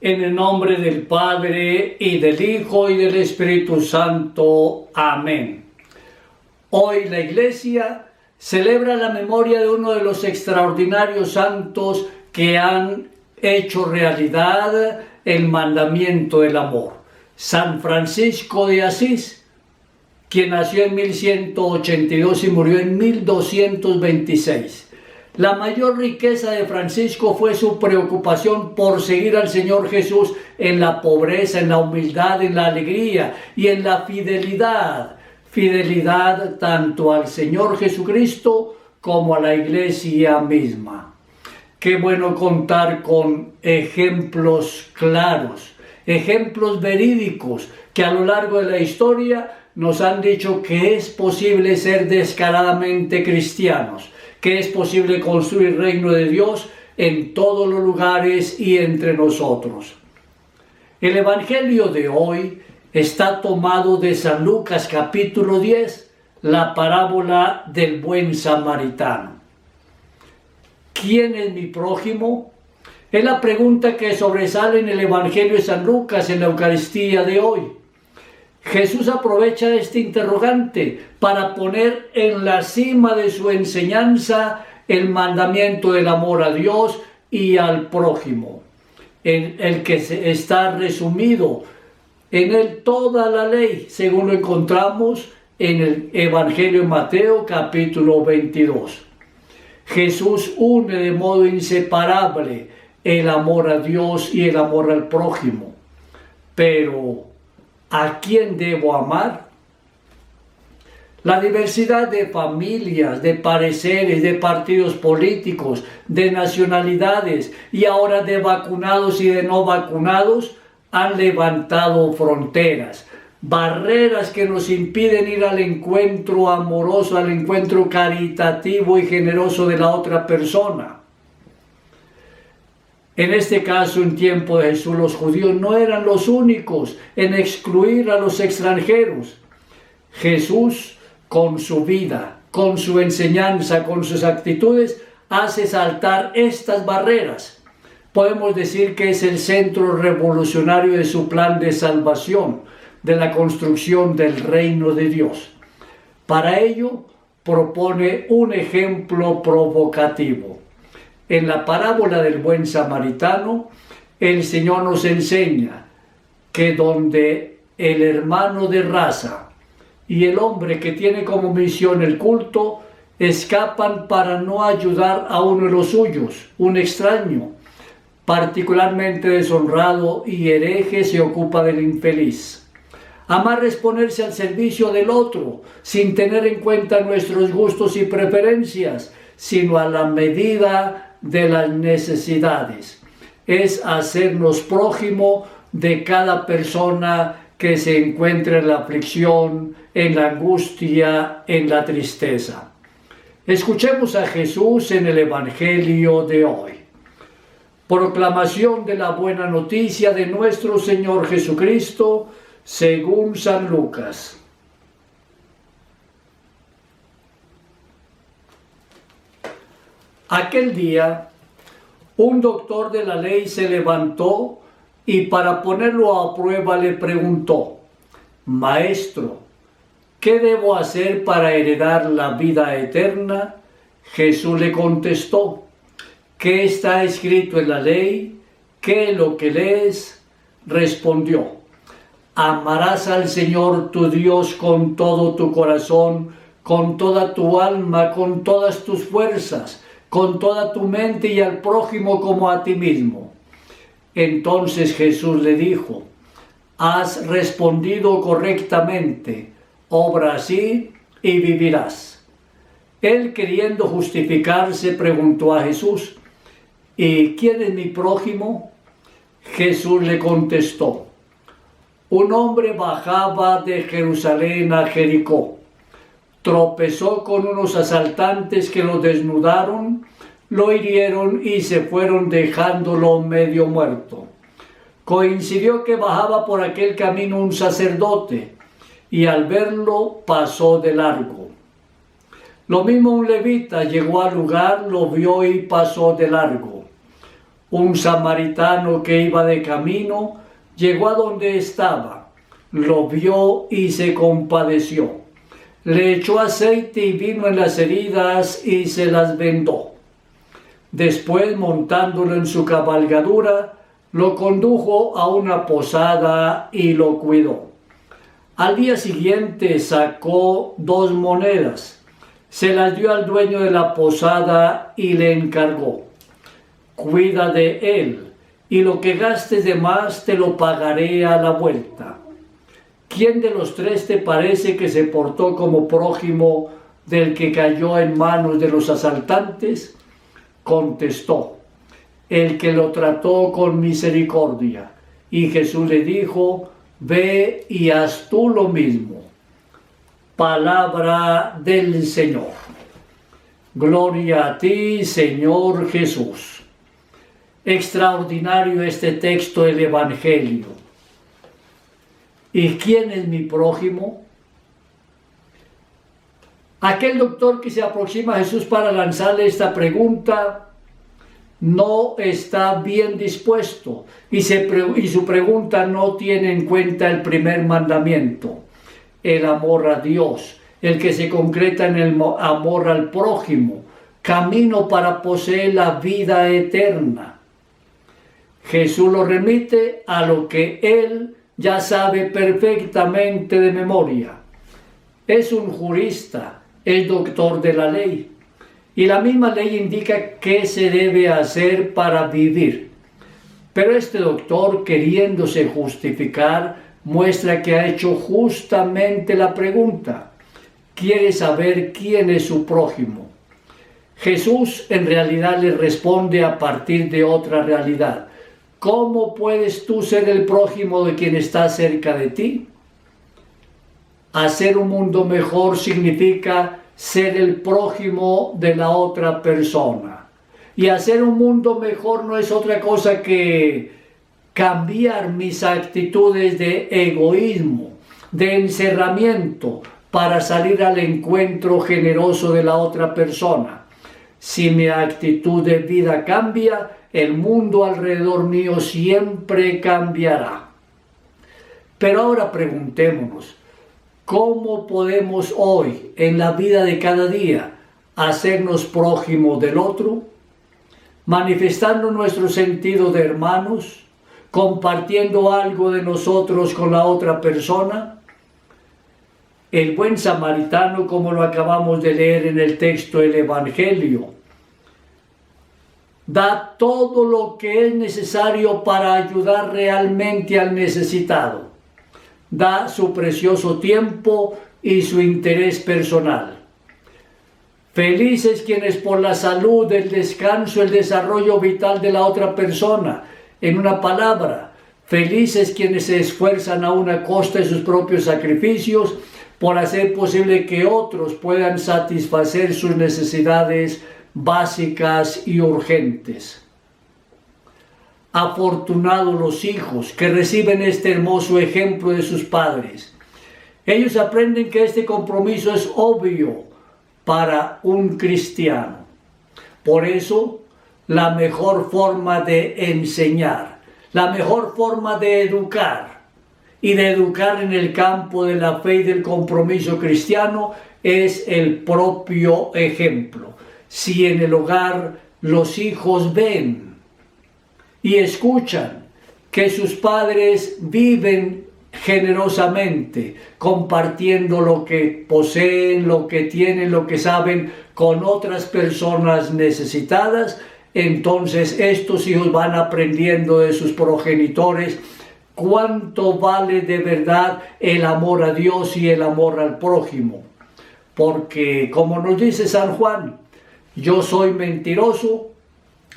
En el nombre del Padre, y del Hijo, y del Espíritu Santo. Amén. Hoy la Iglesia celebra la memoria de uno de los extraordinarios santos que han hecho realidad el mandamiento del amor. San Francisco de Asís, quien nació en 1182 y murió en 1226. La mayor riqueza de Francisco fue su preocupación por seguir al Señor Jesús en la pobreza, en la humildad, en la alegría y en la fidelidad. Fidelidad tanto al Señor Jesucristo como a la Iglesia misma. Qué bueno contar con ejemplos claros, ejemplos verídicos que a lo largo de la historia nos han dicho que es posible ser descaradamente cristianos, que es posible construir el reino de Dios en todos los lugares y entre nosotros. El Evangelio de hoy está tomado de San Lucas capítulo 10, la parábola del buen samaritano. ¿Quién es mi prójimo? Es la pregunta que sobresale en el Evangelio de San Lucas en la Eucaristía de hoy. Jesús aprovecha este interrogante para poner en la cima de su enseñanza el mandamiento del amor a Dios y al prójimo, en el que está resumido en él toda la ley, según lo encontramos en el Evangelio de Mateo capítulo 22. Jesús une de modo inseparable el amor a Dios y el amor al prójimo, pero ¿a quién debo amar? La diversidad de familias, de pareceres, de partidos políticos, de nacionalidades y ahora de vacunados y de no vacunados han levantado fronteras, barreras que nos impiden ir al encuentro amoroso, al encuentro caritativo y generoso de la otra persona. En este caso, en tiempo de Jesús, los judíos no eran los únicos en excluir a los extranjeros. Jesús, con su vida, con su enseñanza, con sus actitudes, hace saltar estas barreras. Podemos decir que es el centro revolucionario de su plan de salvación, de la construcción del reino de Dios. Para ello, propone un ejemplo provocativo. En la parábola del buen samaritano, el Señor nos enseña que donde el hermano de raza y el hombre que tiene como misión el culto escapan para no ayudar a uno de los suyos, un extraño, particularmente deshonrado y hereje, se ocupa del infeliz. Amar es ponerse al servicio del otro, sin tener en cuenta nuestros gustos y preferencias, sino a la medida de las necesidades. Es hacernos prójimo de cada persona que se encuentra en la aflicción, en la angustia, en la tristeza. Escuchemos a Jesús en el Evangelio de hoy. Proclamación de la buena noticia de nuestro Señor Jesucristo según San Lucas. Aquel día, un doctor de la ley se levantó y para ponerlo a prueba le preguntó: Maestro, ¿qué debo hacer para heredar la vida eterna? Jesús le contestó: ¿qué está escrito en la ley? ¿Qué es lo que lees? Respondió: amarás al Señor tu Dios con todo tu corazón, con toda tu alma, con todas tus fuerzas, con toda tu mente, y al prójimo como a ti mismo. Entonces Jesús le dijo: has respondido correctamente, obra así y vivirás. Él, queriendo justificarse, preguntó a Jesús: ¿y quién es mi prójimo? Jesús le contestó: un hombre bajaba de Jerusalén a Jericó. Tropezó con unos asaltantes que lo desnudaron, lo hirieron y se fueron dejándolo medio muerto. Coincidió que bajaba por aquel camino un sacerdote y al verlo pasó de largo. Lo mismo un levita llegó al lugar, lo vio y pasó de largo. Un samaritano que iba de camino llegó a donde estaba, lo vio y se compadeció. Le echó aceite y vino en las heridas y se las vendó. Después, montándolo en su cabalgadura, lo condujo a una posada y lo cuidó. Al día siguiente sacó 2 monedas, se las dio al dueño de la posada y le encargó: cuida de él, y lo que gastes de más te lo pagaré a la vuelta. ¿Quién de los 3 te parece que se portó como prójimo del que cayó en manos de los asaltantes? Contestó: el que lo trató con misericordia. Y Jesús le dijo: ve y haz tú lo mismo. Palabra del Señor. Gloria a ti, Señor Jesús. Extraordinario este texto del Evangelio. ¿Y quién es mi prójimo? Aquel doctor que se aproxima a Jesús para lanzarle esta pregunta no está bien dispuesto y su pregunta no tiene en cuenta el primer mandamiento, el amor a Dios, el que se concreta en el amor al prójimo, camino para poseer la vida eterna. Jesús lo remite a lo que él ya sabe perfectamente de memoria. Es un jurista, es doctor de la ley. Y la misma ley indica qué se debe hacer para vivir. Pero este doctor, queriéndose justificar, muestra que ha hecho justamente la pregunta. Quiere saber quién es su prójimo. Jesús en realidad le responde a partir de otra realidad. ¿Cómo puedes tú ser el prójimo de quien está cerca de ti? Hacer un mundo mejor significa ser el prójimo de la otra persona. Y hacer un mundo mejor no es otra cosa que cambiar mis actitudes de egoísmo, de encerramiento, para salir al encuentro generoso de la otra persona. Si mi actitud de vida cambia, el mundo alrededor mío siempre cambiará. Pero ahora preguntémonos, ¿cómo podemos hoy, en la vida de cada día, hacernos prójimos del otro? Manifestando nuestro sentido de hermanos, compartiendo algo de nosotros con la otra persona. El buen samaritano, como lo acabamos de leer en el texto del Evangelio, da todo lo que es necesario para ayudar realmente al necesitado. Da su precioso tiempo y su interés personal. Felices quienes por la salud, el descanso, el desarrollo vital de la otra persona. En una palabra, felices quienes se esfuerzan a una costa de sus propios sacrificios por hacer posible que otros puedan satisfacer sus necesidades básicas y urgentes. Afortunados los hijos que reciben este hermoso ejemplo de sus padres. Ellos aprenden que este compromiso es obvio para un cristiano. Por eso, la mejor forma de enseñar, la mejor forma de educar y de educar en el campo de la fe y del compromiso cristiano es el propio ejemplo. Si en el hogar los hijos ven y escuchan que sus padres viven generosamente, compartiendo lo que poseen, lo que tienen, lo que saben con otras personas necesitadas, entonces estos hijos van aprendiendo de sus progenitores cuánto vale de verdad el amor a Dios y el amor al prójimo. Porque, como nos dice San Juan, yo soy mentiroso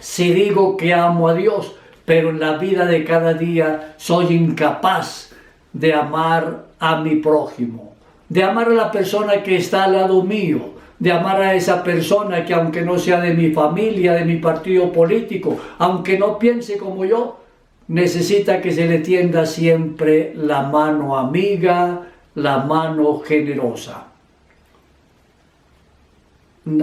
si digo que amo a Dios, pero en la vida de cada día soy incapaz de amar a mi prójimo, de amar a la persona que está al lado mío, de amar a esa persona que aunque no sea de mi familia, de mi partido político, aunque no piense como yo, necesita que se le tienda siempre la mano amiga, la mano generosa.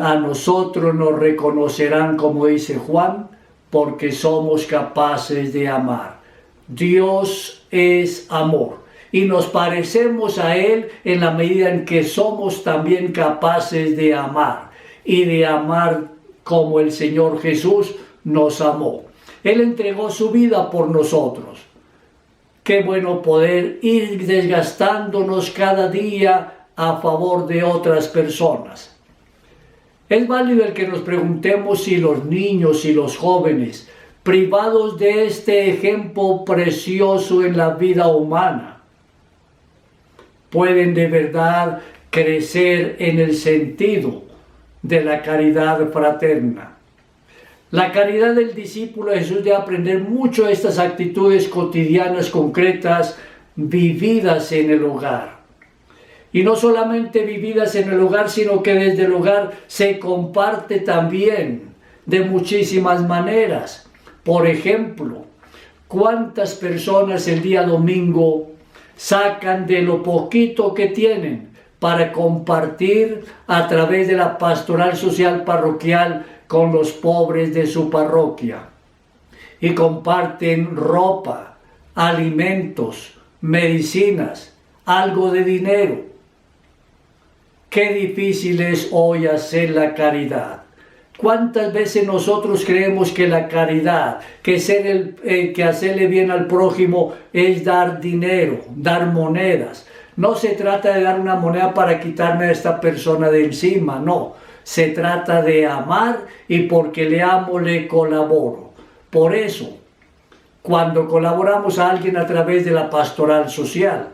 A nosotros nos reconocerán, como dice Juan, porque somos capaces de amar. Dios es amor y nos parecemos a Él en la medida en que somos también capaces de amar y de amar como el Señor Jesús nos amó. Él entregó su vida por nosotros. Qué bueno poder ir desgastándonos cada día a favor de otras personas. Es válido el que nos preguntemos si los niños y los jóvenes, privados de este ejemplo precioso en la vida humana, pueden de verdad crecer en el sentido de la caridad fraterna. La caridad del discípulo de Jesús debe aprender mucho de estas actitudes cotidianas concretas vividas en el hogar. Y no solamente vividas en el hogar, sino que desde el hogar se comparte también de muchísimas maneras. Por ejemplo, ¿cuántas personas el día domingo sacan de lo poquito que tienen para compartir a través de la pastoral social parroquial con los pobres de su parroquia? Y comparten ropa, alimentos, medicinas, algo de dinero. Qué difícil es hoy hacer la caridad. ¿Cuántas veces nosotros creemos que la caridad, que hacerle bien al prójimo es dar dinero, dar monedas? No se trata de dar una moneda para quitarme a esta persona de encima, no. Se trata de amar y porque le amo le colaboro. Por eso, cuando colaboramos a alguien a través de la pastoral social,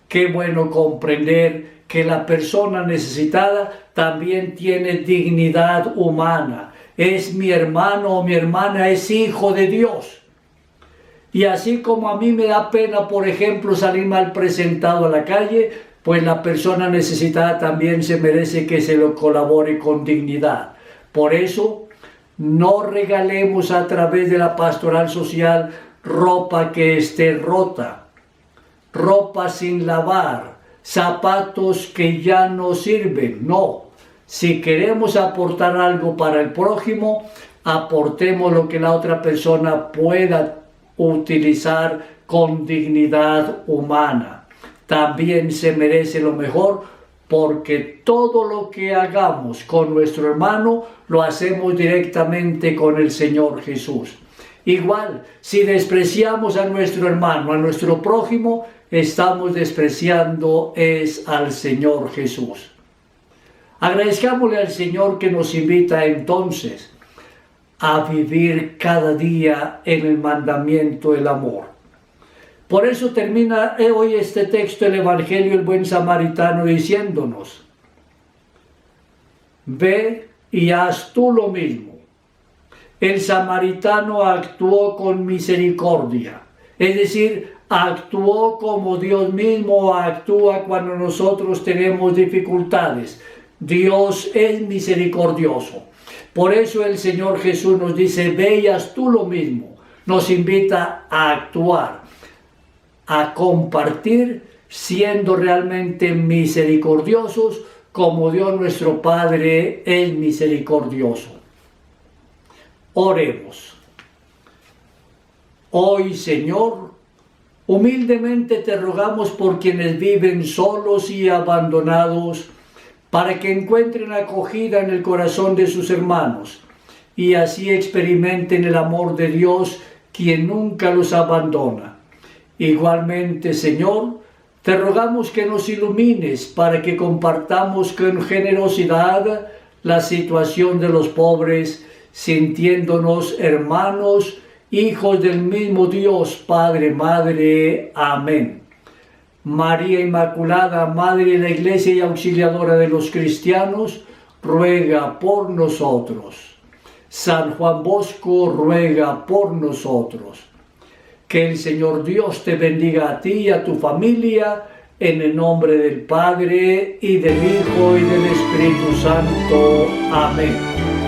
qué bueno comprender que la persona necesitada también tiene dignidad humana. Es mi hermano o mi hermana, es hijo de Dios. Y así como a mí me da pena, por ejemplo, salir mal presentado a la calle, pues la persona necesitada también se merece que se lo colabore con dignidad. Por eso, no regalemos a través de la pastoral social ropa que esté rota, ropa sin lavar, zapatos que ya no sirven. No, si queremos aportar algo para el prójimo, aportemos lo que la otra persona pueda utilizar con dignidad humana. También se merece lo mejor, porque todo lo que hagamos con nuestro hermano lo hacemos directamente con el Señor Jesús. Igual, si despreciamos a nuestro hermano, a nuestro prójimo, estamos despreciando al Señor Jesús. Agradezcámosle al Señor que nos invita entonces a vivir cada día en el mandamiento del amor. Por eso termina hoy este texto del Evangelio, el buen samaritano, diciéndonos: ve y haz tú lo mismo. El samaritano actuó con misericordia, es decir, actuó como Dios mismo actúa cuando nosotros tenemos dificultades. Dios es misericordioso. Por eso el Señor Jesús nos dice: ve y haz tú lo mismo. Nos invita a actuar, a compartir, siendo realmente misericordiosos como Dios nuestro Padre es misericordioso. Oremos. Hoy, Señor, humildemente te rogamos por quienes viven solos y abandonados, para que encuentren acogida en el corazón de sus hermanos y así experimenten el amor de Dios, quien nunca los abandona. Igualmente, Señor, te rogamos que nos ilumines para que compartamos con generosidad la situación de los pobres, sintiéndonos hermanos, hijos del mismo Dios, Padre, Madre. Amén. María Inmaculada, Madre de la Iglesia y auxiliadora de los cristianos, ruega por nosotros. San Juan Bosco, ruega por nosotros. Que el Señor Dios te bendiga a ti y a tu familia, en el nombre del Padre, y del Hijo, y del Espíritu Santo. Amén.